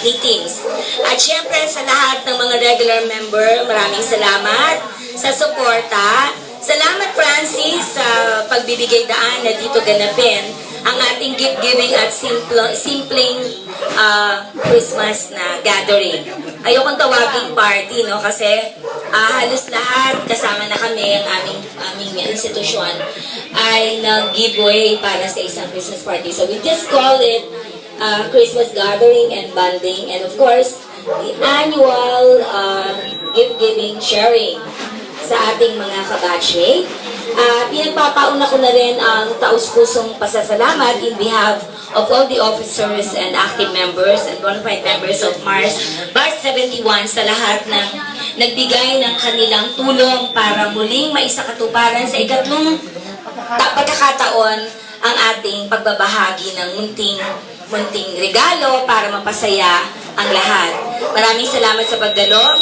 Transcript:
meetings. At syempre sa lahat ng mga regular member, maraming salamat sa suporta. Salamat Francis sa pagbibigay daan na dito ganapin ang ating gift giving at simpleng Christmas na gathering. Ayokong tawaging party, no? Kasi halos lahat kasama na kami ang aming institusyon ay nag-giveaway para sa isang Christmas party. So we just call it Christmas gathering and bonding, and of course the annual gift giving sharing sa ating mga kabatchmate. Pinagpapauna ko na rin ang taus-pusong pasasalamat in behalf of all the officers and active members and bona fide members of March 71 sa lahat ng nagbigay ng kanilang tulong para muling maisakatuparan sa ikatlong pagkakataon ang ating pagbabahagi ng munting regalo para mapasaya ang lahat. Maraming salamat sa pagdalo.